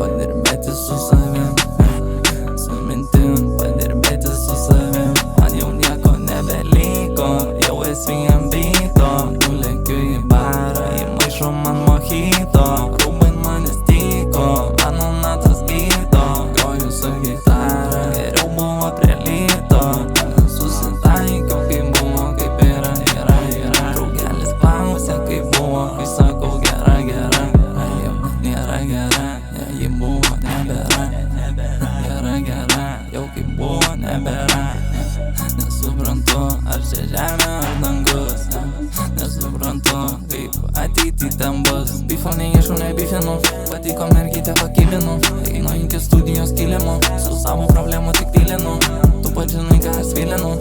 padirbėti su savim, su mintim padirbėti su savim. Man jau nieko nebeliko, jau esi ant byto. Nulekiu į barą, įmaišo man mojito. Rūbai manęs tyko, mano natos gydo. Groju su gitara, geriau buvo prie lyto. Susitaikiau, kai buvo, kaip yra. Draugelis klausia, kaip buvo, kai sakau gera. Jau nėra gera, ji buvo, nebėra. Gera, jau kaip buvo, nebėra. Nesuprantu, ar čia žemė, ar dangus. Nesuprantu, kaip ateity ten bus. Bifo neieškau, nebifinu, patiko mergytę pakibinu. Einu iki studijos kilimo, su savo problemu tik tylinu. Tu pat žinai, ką aš svilinu.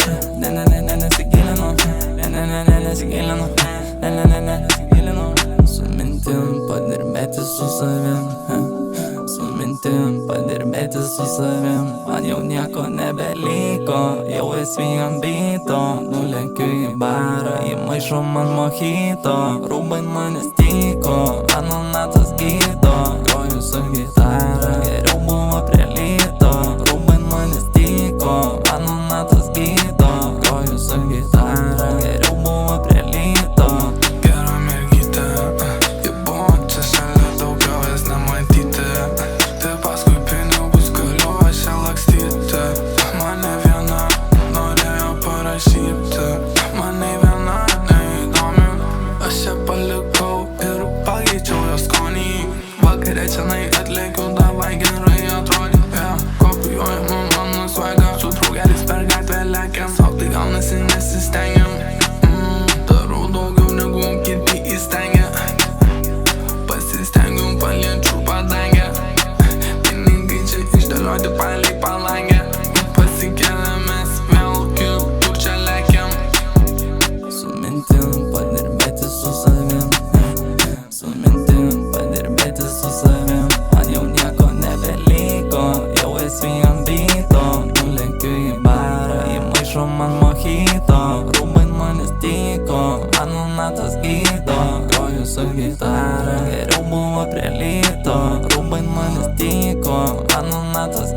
Nesigilinu. Nesigilinu. Su mintim padirbėti su savim. Su mintim padirbėti su savim. Man jau nieko nebeliko, jau esi ant byto. Nulekiu į barą, įmaišo man mojito. Rūbai manęs tyko, mano natos gydo. Groju su gitara, geriau buvo prie lyto. Rūbai manęs tyko, mano natos gydo. Groju su gitara, geriau buvo prie lyto. Gera mergytė, ji buvo čia šalia, daugiau jas nematyti. Tai paskui pinigus galiu aš ją lakstyti. Mane viena norėjo parašyti, mane viena neįdomi. Aš ją palikau ir pakeičiau jos skonį. Vakare čianai atlėkiu, davai gerai atrodė. Kopijuojama mano swagą, su draugeliais per gatvę lekiam. Sau tai gaunasi nesistengiam, darau daugiau negu kiti įstengia. Pasistengiu paliečiu padangę, pinigai čia išdėlioti palei palangę. Pasikeliam mes vėl kitur čia lekiam. Su mintim padirbėti su savim. Su mintim padirbėti su savim. Man jau nieko nebeliko, jau esi ant byto. Nulekiu į barą, įmaišo man mojito. Rūbai manęs tyko, mano natos gydo. Groju su gitara, geriau buvo prie lyto. Rūbai manęs tyko, mano natos